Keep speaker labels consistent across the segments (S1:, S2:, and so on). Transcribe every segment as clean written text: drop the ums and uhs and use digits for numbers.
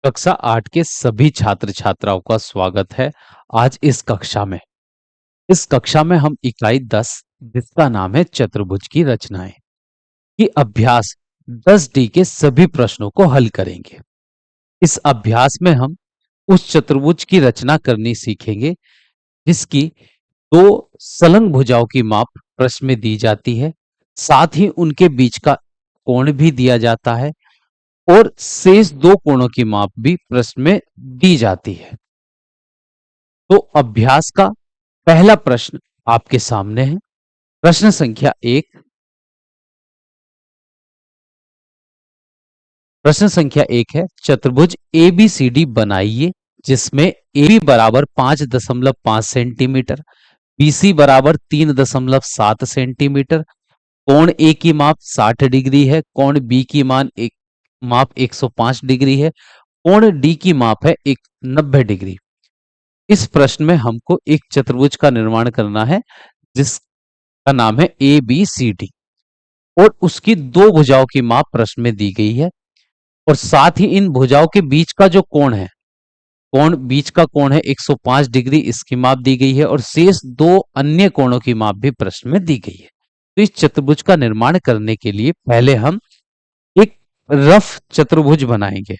S1: कक्षा 8 के सभी छात्र छात्राओं का स्वागत है आज इस कक्षा में। इस कक्षा में हम इकाई 10 जिसका नाम है चतुर्भुज की रचनाएं की अभ्यास 10D के सभी प्रश्नों को हल करेंगे। इस अभ्यास में हम उस चतुर्भुज की रचना करनी सीखेंगे जिसकी दो संलग्न भुजाओं की माप प्रश्न में दी जाती है, साथ ही उनके बीच का कोण भी दिया जाता है और शेष दो कोणों की माप भी प्रश्न में दी जाती है। तो अभ्यास का पहला प्रश्न आपके सामने है। प्रश्न संख्या 1। प्रश्न संख्या 1 है, चतुर्भुज ABCD बनाइए जिसमें AB बराबर 5.5 सेंटीमीटर, BC बराबर 3.7 सेंटीमीटर, कोण A की माप 60 डिग्री है, कोण B की माप 105 डिग्री है, कोण D की माप है 90 डिग्री। इस प्रश्न में हमको एक चतुर्भुज का निर्माण करना है जिसका नाम है ABCD और उसकी दो भुजाओं की माप प्रश्न में दी गई है और साथ ही इन भुजाओं के बीच का जो कोण है, बीच का कोण है 105 डिग्री, इसकी माप दी गई है और शेष दो अन्य कोणों की माप भी प्रश्न में दी गई है। तो इस चतुर्भुज का निर्माण करने के लिए पहले हम एक रफ चतुर्भुज बनाएंगे।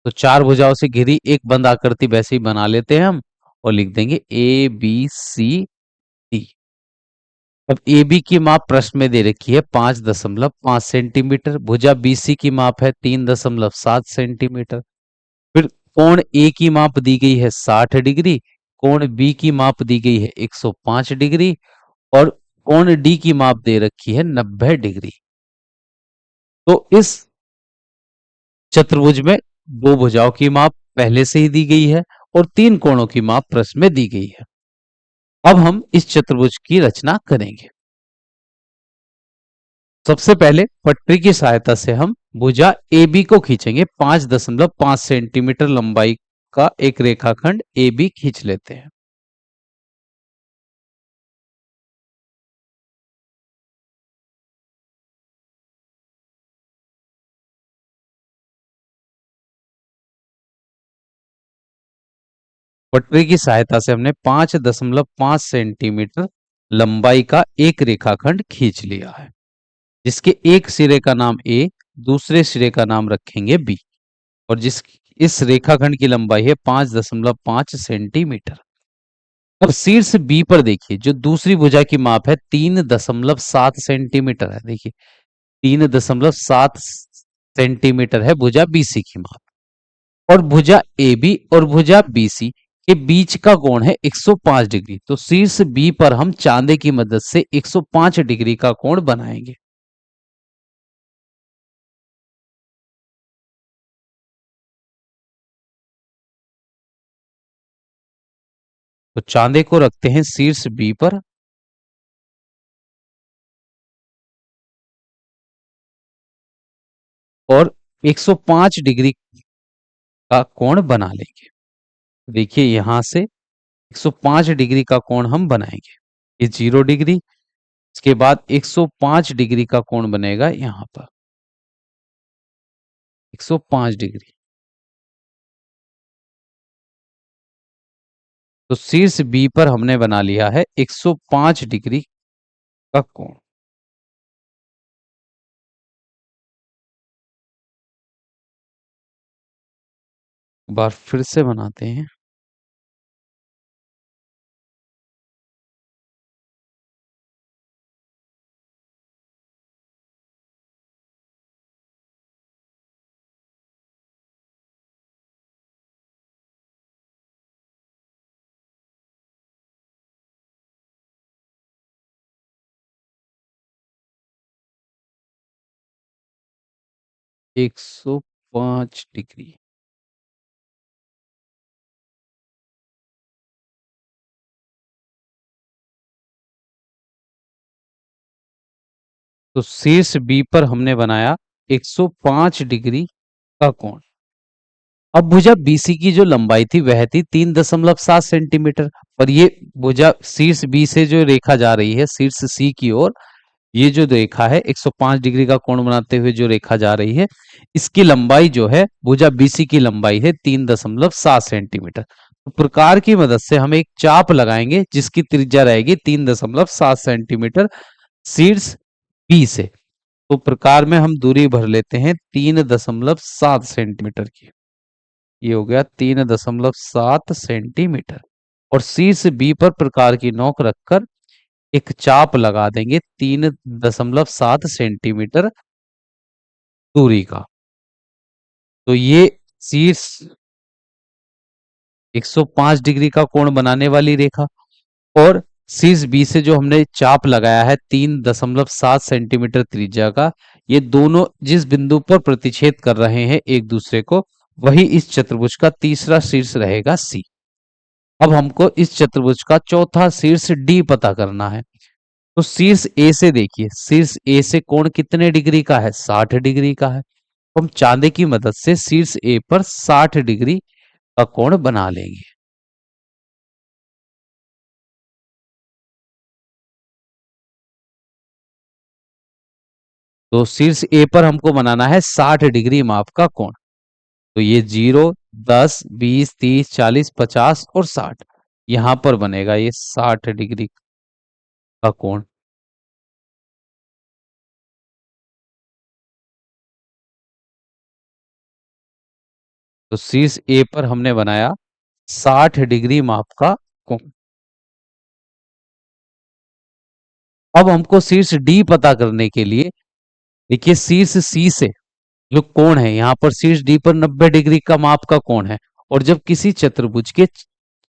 S1: तो चार भुजाओं से घिरी एक बंद आकृति वैसे ही बना लेते हैं हम और लिख देंगे ABCD। अब AB की माप प्रश्न में दे रखी है 5.5 सेंटीमीटर, भुजा BC की माप है 3.7 सेंटीमीटर। फिर कोण A की माप दी गई है 60 डिग्री, कोण B की माप दी गई है 105 डिग्री और कोण D की माप दे रखी है 90 डिग्री। तो इस चतुर्भुज में दो भुजाओं की माप पहले से ही दी गई है और तीन कोणों की माप प्रश्न में दी गई है। अब हम इस चतुर्भुज की रचना करेंगे। सबसे पहले पटरी की सहायता से हम भुजा AB को खींचेंगे। 5.5 सेंटीमीटर लंबाई का एक रेखाखंड AB खींच लेते हैं। पटरी की सहायता से हमने 5.5 सेंटीमीटर लंबाई का एक रेखाखंड खींच लिया है जिसके एक सिरे का नाम A, दूसरे सिरे का नाम रखेंगे B और इस रेखाखंड की लंबाई है 5.5 सेंटीमीटर। अब शीर्ष B पर देखिए, जो दूसरी भुजा की माप है 3.7 सेंटीमीटर है। देखिए 3.7 सेंटीमीटर है भुजा BC की माप और भुजा AB और भुजा BC के बीच का कोण है 105 डिग्री। तो शीर्ष B पर हम चांदे की मदद से 105 डिग्री का कोण बनाएंगे। तो चांदे को रखते हैं शीर्ष B पर और 105 डिग्री का कोण बना लेंगे। देखिए यहां से 105 डिग्री का कोण हम बनाएंगे। ये 0 डिग्री, इसके बाद 105 डिग्री का कोण बनेगा यहां पर 105 डिग्री। तो शीर्ष B पर हमने बना लिया है 105 डिग्री का कोण। एक बार फिर से बनाते हैं। एक 105 डिग्री। तो शीर्ष B पर हमने बनाया 105 डिग्री का कोण। अब भुजा BC की जो लंबाई थी वह थी 3.7 सेंटीमीटर और ये भुजा शीर्ष B से जो रेखा जा रही है शीर्ष C की ओर, ये जो रेखा है 105 डिग्री का कोण बनाते हुए जो रेखा जा रही है, इसकी लंबाई जो है भुजा बीसी की लंबाई है 3.7 सेंटीमीटर। तो प्रकार की मदद से हम एक चाप लगाएंगे जिसकी त्रिज्या रहेगी 3.7 सेंटीमीटर शीर्ष बी से। तो प्रकार में हम दूरी भर लेते हैं 3.7 सेंटीमीटर की। ये हो गया 3.7 सेंटीमीटर। और शीर्ष बी पर प्रकार की नोक रखकर एक चाप लगा देंगे 3.7 सेंटीमीटर दूरी का। तो ये शीर्ष 105 डिग्री का कोण बनाने वाली रेखा और शीर्ष बी से जो हमने चाप लगाया है 3.7 सेंटीमीटर त्रिज्या का, ये दोनों जिस बिंदु पर प्रतिच्छेद कर रहे हैं एक दूसरे को, वही इस चतुर्भुज का तीसरा शीर्ष रहेगा सी। अब हमको इस चतुर्भुज का चौथा शीर्ष डी पता करना है। तो शीर्ष ए से देखिए, शीर्ष ए से कोण कितने डिग्री का है? 60 डिग्री का है। तो हम चांदे की मदद से शीर्ष ए पर 60 डिग्री का कोण बना लेंगे। तो शीर्ष ए पर हमको बनाना है 60 डिग्री माप का कोण। तो ये 0, 10, 20, 30, 40, 50 और 60, यहां पर बनेगा ये 60 डिग्री का कोण। तो शीर्ष ए पर हमने बनाया 60 डिग्री माप का कोण। अब हमको शीर्ष डी पता करने के लिए देखिए शीर्ष सी से जो कोण है, यहां पर शीर्ष डी पर 90 डिग्री का माप का कोण है। और जब किसी चतुर्भुज के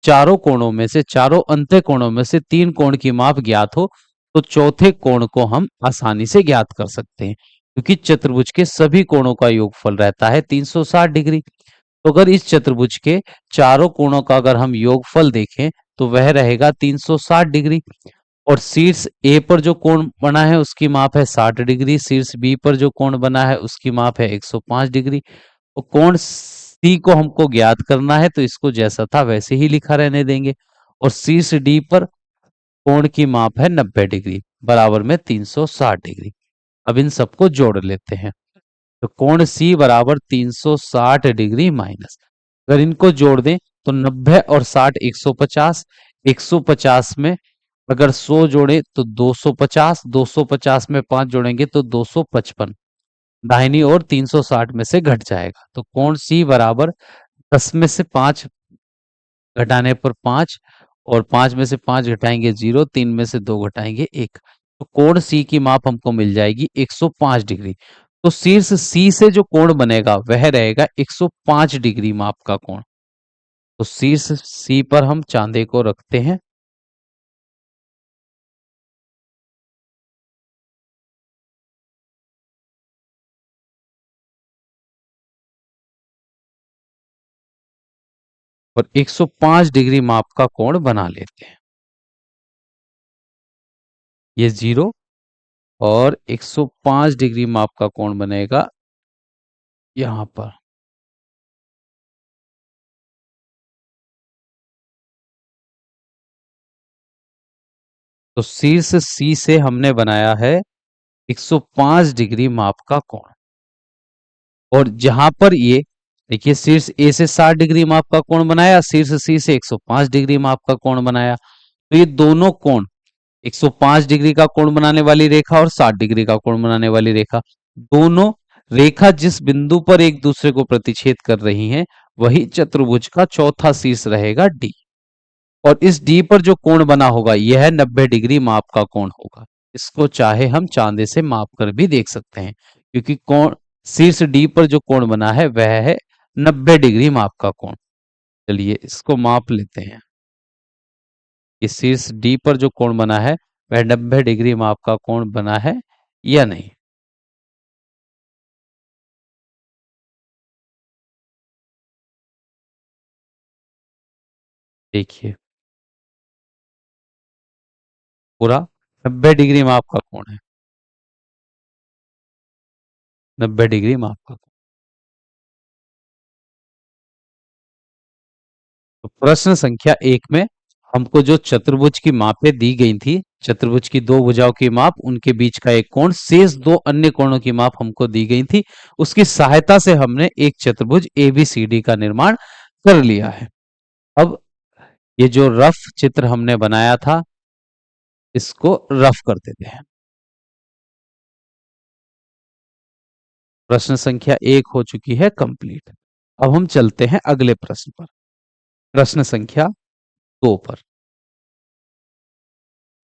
S1: चारों कोणों में से, चारों अंत्य कोणों में से 3 कोण की माप ज्ञात हो, तो चौथे कोण को हम आसानी से ज्ञात कर सकते हैं, क्योंकि चतुर्भुज के सभी कोणों का योगफल रहता है 360 डिग्री। तो अगर इस चतुर्भुज के चारों कोणों का अगर हम योगफल देखें तो वह रहेगा 360 डिग्री। और शीर्ष ए पर जो कोण बना है उसकी माप है 60 डिग्री, शीर्ष बी पर जो कोण बना है उसकी माप है 105 डिग्री। और कोण सी को हमको ज्ञात करना है, तो इसको जैसा था वैसे ही लिखा रहने देंगे। और शीर्ष डी पर कोण की माप है 90 डिग्री बराबर में 360 डिग्री। अब इन सबको जोड़ लेते हैं। तो कोण सी बराबर 360 डिग्री माइनस, अगर इनको जोड़ दें तो 90 और 60 150, 150 में अगर 100 जोड़े तो 250, 250 में 5 जोड़ेंगे तो 255, दाहिनी ओर 360 में से घट जाएगा। तो कोण सी बराबर 10 में से 5 घटाने पर 5, और 5 में से 5 घटाएंगे 0, 3 में से 2 घटाएंगे 1। तो कोण सी की माप हमको मिल जाएगी 105 डिग्री। तो शीर्ष सी से जो कोण बनेगा वह रहेगा 105 डिग्री माप का कोण। तो शीर्ष सी पर हम चांदे को रखते हैं। और 105 डिग्री माप का कोण बना लेते हैं। ये 0 और 105 डिग्री माप का कोण बनेगा यहां पर। तो शीर्ष सी से हमने बनाया है 105 डिग्री माप का कोण। और जहां पर ये देखिए शीर्ष ए से 60 डिग्री माप का कोण बनाया, शीर्ष सी से 105 डिग्री माप का कोण बनाया। तो ये दोनों कोण 105 डिग्री का कोण बनाने वाली रेखा और 60 डिग्री का कोण बनाने वाली रेखा, दोनों रेखा जिस बिंदु पर एक दूसरे को प्रतिच्छेद कर रही हैं, वही चतुर्भुज का चौथा शीर्ष रहेगा डी। और इस डी पर जो कोण बना होगा यह 90 डिग्री माप का कोण होगा। इसको चाहे हम चांदे से माप कर भी देख सकते हैं, क्योंकि कोण शीर्ष डी पर जो कोण बना है वह है 90 डिग्री माप का कोण। चलिए इसको माप लेते हैं कि शीर्ष डी पर जो कोण बना है वह 90 डिग्री माप का कोण बना है या नहीं। देखिए पूरा 90 डिग्री माप का कोण है, 90 डिग्री माप का कोण। तो प्रश्न संख्या 1 में हमको जो चतुर्भुज की मापें दी गई थी, चतुर्भुज की दो भुजाओं की माप, उनके बीच का एक कोण, शेष दो अन्य कोणों की माप हमको दी गई थी। उसकी सहायता से हमने एक चतुर्भुज एबीसीडी का निर्माण कर लिया है। अब ये जो रफ चित्र हमने बनाया था, इसको रफ कर देते हैं। प्रश्न संख्या 1 हो चुकी है कंप्लीट। अब हम चलते हैं अगले प्रश्न पर, प्रश्न संख्या 2 पर।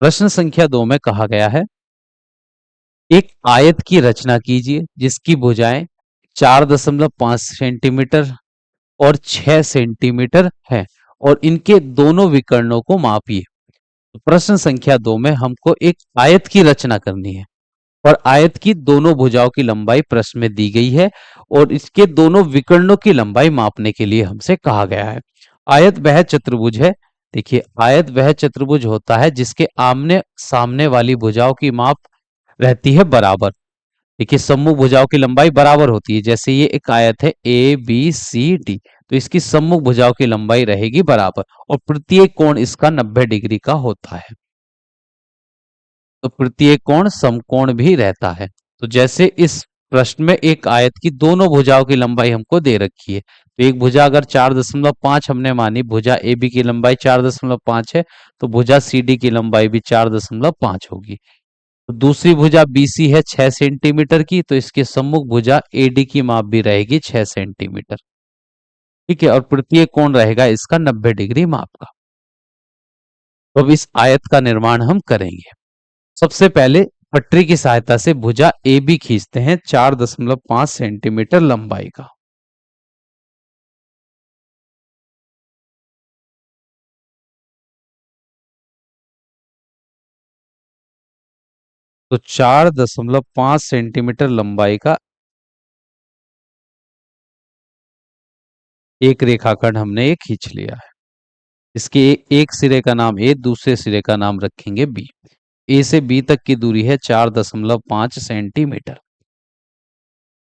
S1: प्रश्न संख्या 2 में कहा गया है, एक आयत की रचना कीजिए जिसकी भुजाएं 4.5 सेंटीमीटर और 6 सेंटीमीटर है और इनके दोनों विकर्णों को मापिए। प्रश्न संख्या 2 में हमको एक आयत की रचना करनी है और आयत की दोनों भुजाओं की लंबाई प्रश्न में दी गई है और इसके दोनों विकर्णों की लंबाई मापने के लिए हमसे कहा गया है। आयत वह चतुर्भुज है, देखिए आयत वह चतुर्भुज होता है जिसके आमने सामने वाली भुजाओं की माप रहती है बराबर। देखिए सम्मुख भुजाओं की लंबाई बराबर होती है। जैसे ये एक आयत है ए बी सी डी, तो इसकी सम्मुख भुजाओं की लंबाई रहेगी बराबर और प्रत्येक कोण इसका 90 डिग्री का होता है। तो प्रत्येक कोण समकोण भी रहता है। तो जैसे इस प्रश्न में एक आयत की दोनों भुजाओं की लंबाई हमको दे रखी है, तो एक भुजा अगर 4.5 हमने मानी, भुजा ए बी की लंबाई 4.5 है, तो भुजा सी डी की लंबाई भी 4.5 होगी। तो दूसरी भुजा BC है 6 सेंटीमीटर की, तो इसके सम्मुख भुजा AD की माप भी रहेगी 6 सेंटीमीटर। ठीक है, और प्रत्येक कोण रहेगा इसका 90 डिग्री माप का। तो अब इस आयत का निर्माण हम करेंगे। सबसे पहले पटरी की सहायता से भुजा AB खींचते हैं 4.5 सेंटीमीटर लंबाई का। तो 4.5 सेंटीमीटर लंबाई का एक रेखाखंड हमने ये खींच लिया है। इसके एक सिरे का नाम ए, दूसरे सिरे का नाम रखेंगे बी। ए से बी तक की दूरी है 4.5 सेंटीमीटर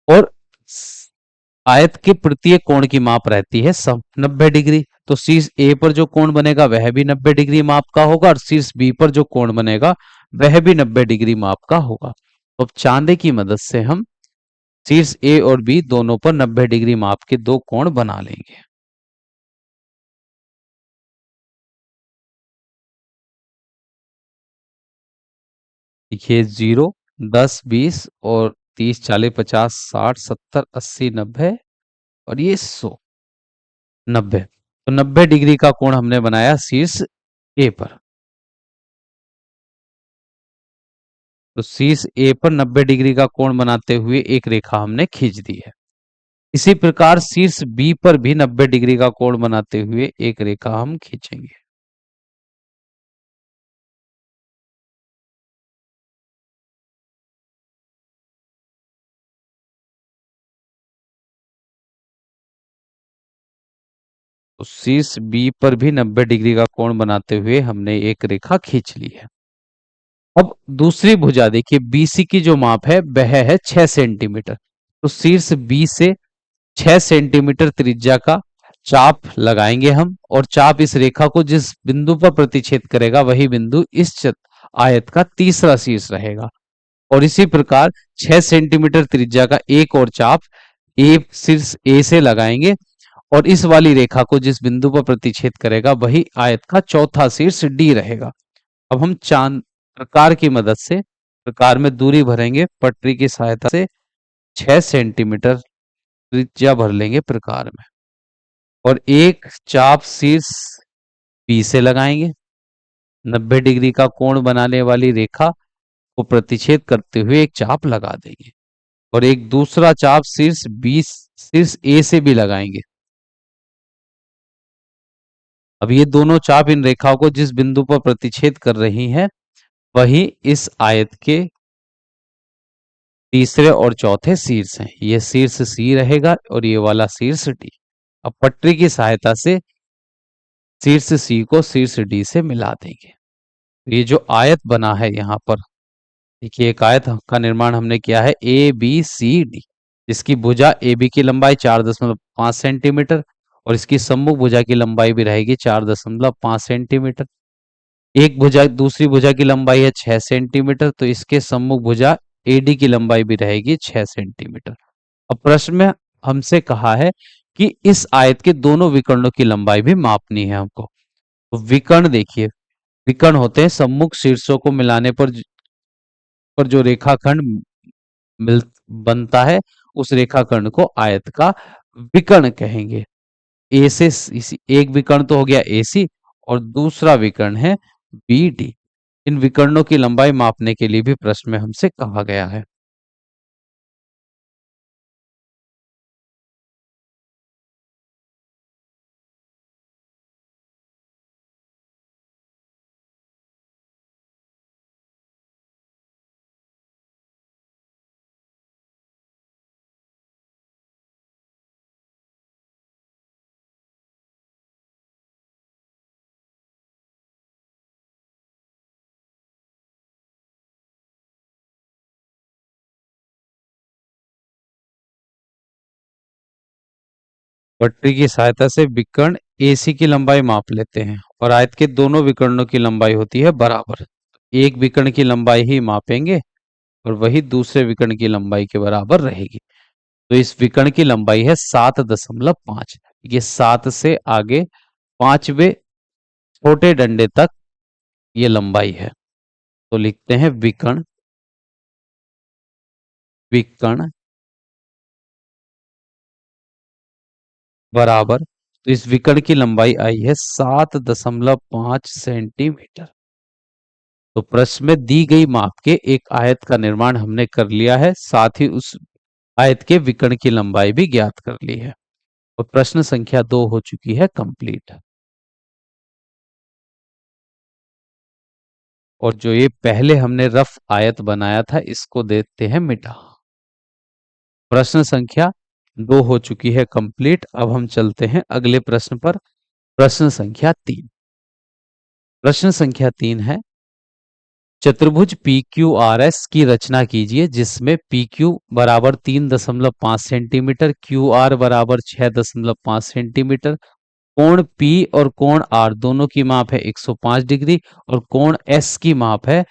S1: और आयत के प्रत्येक कोण की माप रहती है 90 डिग्री। तो शीर्ष ए पर जो कोण बनेगा वह भी 90 डिग्री माप का होगा और शीर्ष बी पर जो कोण बनेगा वह भी 90 डिग्री माप का होगा। अब चांदे की मदद से हम शीर्ष ए और बी दोनों पर 90 डिग्री माप के दो कोण बना लेंगे। देखिए 0, 10, 20 और 30, 40, 50, 60, 70, 80, 90 और ये 100, 90। तो 90 डिग्री का कोण हमने बनाया शीर्ष ए पर। तो शीर्ष ए पर 90 डिग्री का कोण बनाते हुए एक रेखा हमने खींच दी है। इसी प्रकार शीर्ष बी पर भी 90 डिग्री का कोण बनाते हुए एक रेखा हम खींचेंगे। तो शीर्ष बी पर भी 90 डिग्री का कोण बनाते हुए हमने एक रेखा खींच ली है। अब दूसरी भुजा देखिए, BC की जो माप है वह है 6 सेंटीमीटर। तो शीर्ष बी से 6 सेंटीमीटर त्रिज्या का चाप लगाएंगे हम और चाप इस रेखा को जिस बिंदु पर प्रतिच्छेद करेगा वही बिंदु इस आयत का तीसरा शीर्ष रहेगा। और इसी प्रकार 6 सेंटीमीटर त्रिज्या का एक और चाप ए शीर्ष ए से लगाएंगे और इस वाली रेखा को जिस बिंदु पर प्रतिच्छेद करेगा वही आयत का चौथा शीर्ष डी रहेगा। अब हम चांद प्रकार की मदद से प्रकार में दूरी भरेंगे। पटरी की सहायता से 6 सेंटीमीटर त्रिज्या भर लेंगे प्रकार में और एक चाप शीर्ष बी से लगाएंगे। 90 डिग्री का कोण बनाने वाली रेखा को प्रतिच्छेद करते हुए एक चाप लगा देंगे और एक दूसरा चाप शीर्ष बी शीर्ष ए से भी लगाएंगे। अब ये दोनों चाप इन रेखाओं को जिस बिंदु पर प्रतिच्छेद कर रही हैं वही इस आयत के तीसरे और चौथे शीर्ष हैं। ये शीर्ष सी रहेगा और ये वाला शीर्ष डी। अब पटरी की सहायता से शीर्ष सी को शीर्ष डी से मिला देंगे। ये जो आयत बना है यहाँ पर देखिए, एक आयत का निर्माण हमने किया है ABCD, जिसकी भुजा AB की लंबाई 4.5 सेंटीमीटर और इसकी सम्मुख भुजा की लंबाई भी रहेगी 4.5 सेंटीमीटर। एक भुजा दूसरी भुजा की लंबाई है 6 सेंटीमीटर, तो इसके सम्मुख भुजा एडी की लंबाई भी रहेगी 6 सेंटीमीटर। अब प्रश्न में हमसे कहा है कि इस आयत के दोनों विकर्णों की लंबाई भी मापनी है हमको। तो विकर्ण देखिए, विकर्ण होते हैं सम्मुख शीर्षों को मिलाने पर जो रेखाखंड मिल बनता है, उस रेखाखंड को आयत का विकर्ण कहेंगे। ए से इसी एक विकर्ण तो हो गया एसी, और दूसरा विकर्ण है बीडी। इन विकर्णों की लंबाई मापने के लिए भी प्रश्न में हमसे कहा गया है। पटरी की सहायता से विकर्ण एसी की लंबाई माप लेते हैं, और आयत के दोनों विकर्णों की लंबाई होती है बराबर। एक विकर्ण की लंबाई ही मापेंगे और वही दूसरे विकर्ण की लंबाई के बराबर रहेगी। तो इस विकर्ण की लंबाई है 7.5। ये 7 से आगे पांचवे छोटे डंडे तक ये लंबाई है। तो लिखते हैं विकर्ण, विकर्ण बराबर, तो इस विकर्ण की लंबाई आई है 7.5 सेंटीमीटर। तो प्रश्न में दी गई माप के एक आयत का निर्माण हमने कर लिया है, साथ ही उस आयत के विकर्ण की लंबाई भी ज्ञात कर ली है। और प्रश्न संख्या 2 हो चुकी है कंप्लीट। और जो ये पहले हमने रफ आयत बनाया था, इसको देते हैं मिटा। प्रश्न संख्या 2 हो चुकी है कंप्लीट। अब हम चलते हैं अगले प्रश्न पर। प्रश्न संख्या 3। प्रश्न संख्या 3 है, चतुर्भुज पी क्यू आर एस की रचना कीजिए जिसमें पी क्यू बराबर 3.5 सेंटीमीटर, क्यू आर बराबर 6.5 सेंटीमीटर, कोण पी और कोण आर दोनों की माप है 105 डिग्री, और कोण एस की माप है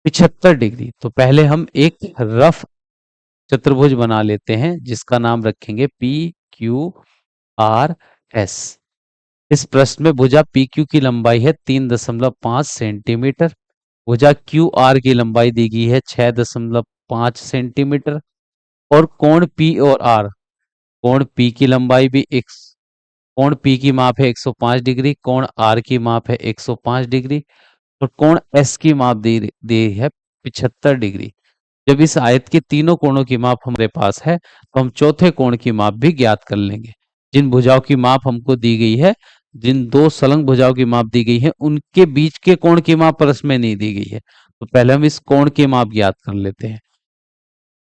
S1: 75 डिग्री। तो पहले हम एक रफ चतुर्भुज बना लेते हैं जिसका नाम रखेंगे पी क्यू आर एस। इस प्रश्न में भुजा पी क्यू की लंबाई है 3.5 सेंटीमीटर, भुजा क्यू आर की लंबाई दी गई है 6.5 सेंटीमीटर, और कोण पी और आर, कोण पी की लंबाई भी एक, कोण पी की माप है 105 डिग्री, कोण आर की माप है 105 डिग्री, और कोण एस की माप दी है 75 डिग्री। जब इस आयत के तीनों कोणों की माप हमारे पास है, तो हम चौथे कोण की माप भी ज्ञात कर लेंगे। जिन भुजाओं की माप हमको दी गई है, जिन दो संलग्न भुजाओं की माप दी गई है, उनके बीच के कोण की माप प्रश्न में नहीं दी गई है। तो पहले हम इस कोण की माप ज्ञात कर लेते हैं।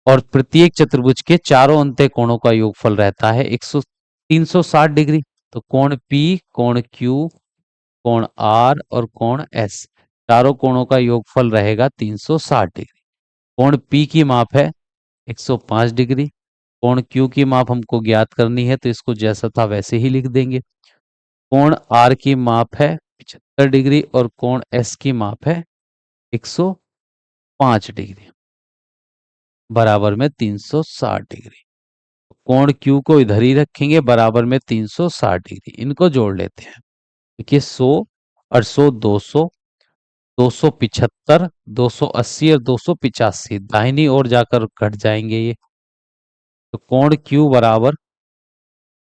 S1: और प्रत्येक चतुर्भुज के चारों अंत्य कोणों का योगफल रहता है 360 डिग्री। तो कोण पी, कोण क्यू, कोण आर और कोण एस, चारों कोणों का योगफल रहेगा 360 डिग्री। कोण पी की माप है 105 डिग्री, कोण क्यू की माप हमको ज्ञात करनी है, तो इसको जैसा था वैसे ही लिख देंगे। कोण आर की माप है 75 डिग्री, और कोण एस की माप है 105 डिग्री, बराबर में 360 डिग्री। कोण क्यू को इधर ही रखेंगे, बराबर में 360 डिग्री। इनको जोड़ लेते हैं। देखिए 100 और 100 200, 275, 280 और 285 दाहिनी ओर जाकर घट जाएंगे ये। तो कोण क्यू बराबर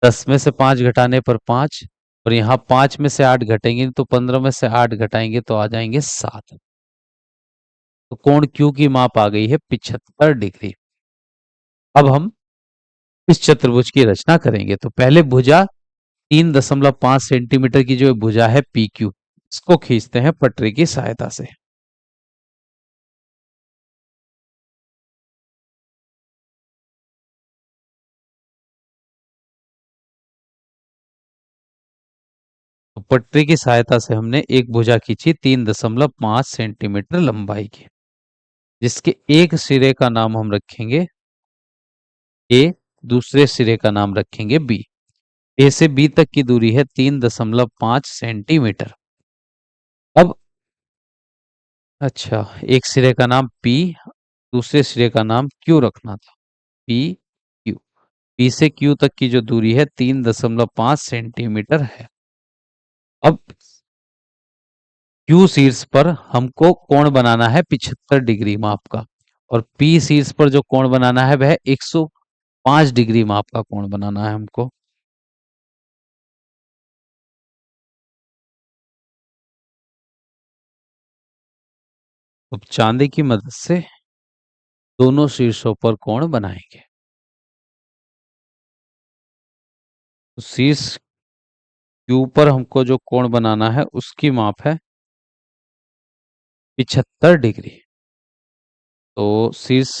S1: 10 में से 5 घटाने पर 5, और यहाँ 5 में से 8 घटेंगे तो 15 में से 8 घटाएंगे तो आ जाएंगे 7। तो कोण क्यू की माप आ गई है 75 डिग्री। अब हम इस चतुर्भुज की रचना करेंगे। तो पहले भुजा 3.5 सेंटीमीटर की जो भुजा है पी क्यू, इसको खींचते हैं पटरी की सहायता से। तो पटरी की सहायता से हमने एक भुजा खींची 3.5 सेंटीमीटर लंबाई की, जिसके एक सिरे का नाम हम रखेंगे ए, दूसरे सिरे का नाम रखेंगे बी। ए से बी तक की दूरी है 3.5 सेंटीमीटर। अब अच्छा, एक सिरे का नाम P, दूसरे सिरे का नाम Q रखना था। P Q, P से Q तक की जो दूरी है 3.5 सेंटीमीटर है। अब Q शीर्ष पर हमको कोण बनाना है 75 डिग्री माप का, और P शीर्ष पर जो कोण बनाना है वह 105 डिग्री माप का कोण बनाना है हमको। अब चांदी की मदद से दोनों शीर्षों पर कोण बनाएंगे। तो शीर्ष Q पर हमको जो कोण बनाना है उसकी माप है 75 डिग्री। तो शीर्ष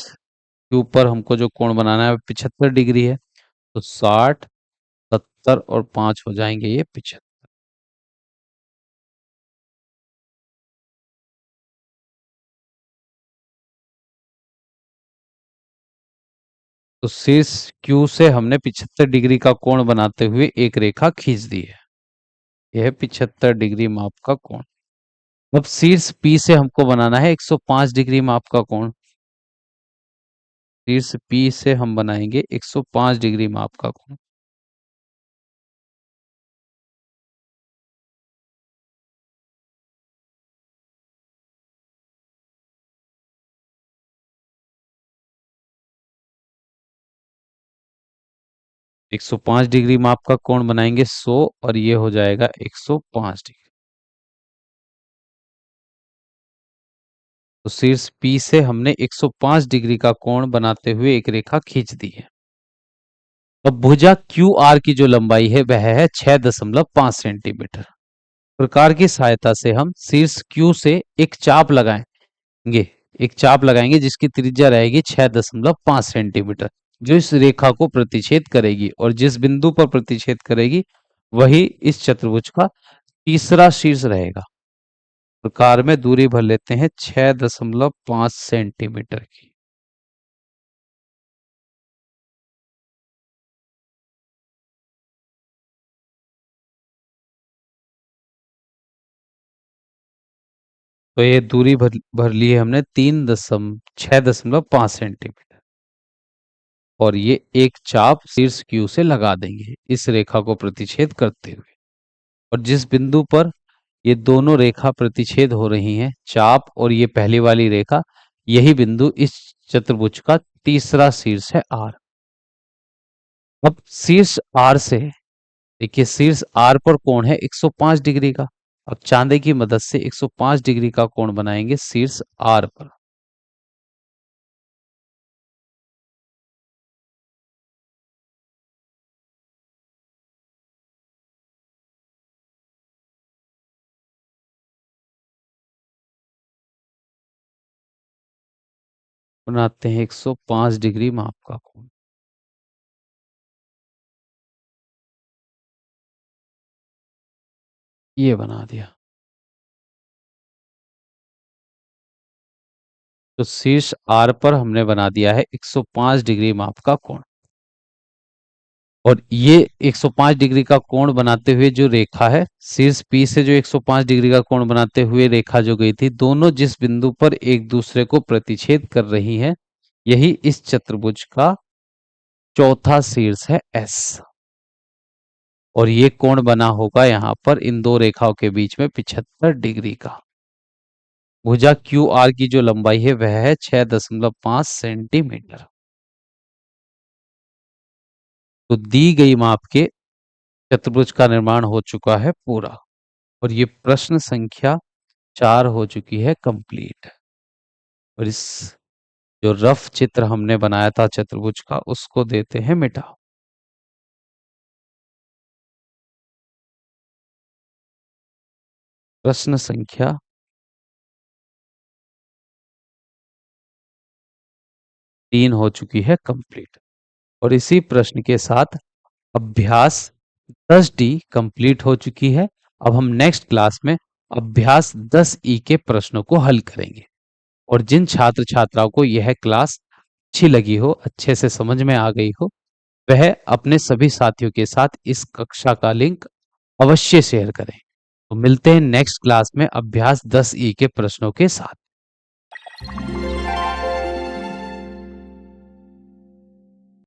S1: Q पर हमको जो कोण बनाना है 75 डिग्री है, तो 60, 70 और 5 हो जाएंगे ये 75। तो शीर्ष Q से हमने 75 डिग्री का कोण बनाते हुए एक रेखा खींच दी है। यह है 75 डिग्री माप का कोण। अब शीर्ष P से हमको बनाना है 105 डिग्री माप का कोण। शीर्ष P से हम बनाएंगे 105 डिग्री माप का कोण। 105 डिग्री माप का कोण बनाएंगे 100, और ये हो जाएगा 105 डिग्री। तो शीर्ष P से हमने 105 डिग्री का कोण बनाते हुए एक रेखा खींच दी है। अब भुजा क्यू आर की जो लंबाई है वह है 6.5 सेंटीमीटर। प्रकार की सहायता से हम शीर्ष Q से एक चाप लगाएंगे, एक चाप लगाएंगे जिसकी त्रिज्या रहेगी 6.5 सेंटीमीटर, जो इस रेखा को प्रतिच्छेद करेगी, और जिस बिंदु पर प्रतिच्छेद करेगी वही इस चतुर्भुज का तीसरा शीर्ष रहेगा। प्रकार में दूरी भर लेते हैं 6.5 सेंटीमीटर की। तो ये दूरी भर ली है हमने 6.5 सेंटीमीटर, और ये एक चाप शीर्ष क्यू से लगा देंगे इस रेखा को प्रतिच्छेद करते हुए। और जिस बिंदु पर ये दोनों रेखा प्रतिच्छेद हो रही हैं, चाप और ये पहली वाली रेखा, यही बिंदु इस चतुर्भुज का तीसरा शीर्ष है आर। अब शीर्ष आर से, देखिए शीर्ष आर पर कोण है 105 डिग्री का। अब चांदे की मदद से 105 डिग्री का कोण बनाएंगे शीर्ष आर पर। बनाते हैं 105 डिग्री माप का कोण। ये बना दिया। तो शीर्ष आर पर हमने बना दिया है 105 डिग्री माप का कोण। और ये 105 डिग्री का कोण बनाते हुए जो रेखा है, शीर्ष P से जो 105 डिग्री का कोण बनाते हुए रेखा जो गई थी, दोनों जिस बिंदु पर एक दूसरे को प्रतिच्छेद कर रही हैं, यही इस चतुर्भुज का चौथा शीर्ष है S। और ये कोण बना होगा यहां पर इन दो रेखाओं के बीच में 75 डिग्री का। भुजा क्यू आर की जो लंबाई है वह है 6.5 सेंटीमीटर। तो दी गई माप के चतुर्भुज का निर्माण हो चुका है पूरा, और ये प्रश्न संख्या 4 हो चुकी है कंप्लीट। और इस जो रफ चित्र हमने बनाया था चतुर्भुज का, उसको देते हैं मिटा। प्रश्न संख्या 3 हो चुकी है कंप्लीट। और इसी प्रश्न के साथ अभ्यास 10D कंप्लीट हो चुकी है। अब हम नेक्स्ट क्लास में अभ्यास 10E के प्रश्नों को हल करेंगे। और जिन छात्र छात्राओं को यह क्लास अच्छी लगी हो, अच्छे से समझ में आ गई हो, वह अपने सभी साथियों के साथ इस कक्षा का लिंक अवश्य शेयर करें। तो मिलते हैं नेक्स्ट क्लास में अभ्यास 10E के प्रश्नों के साथ।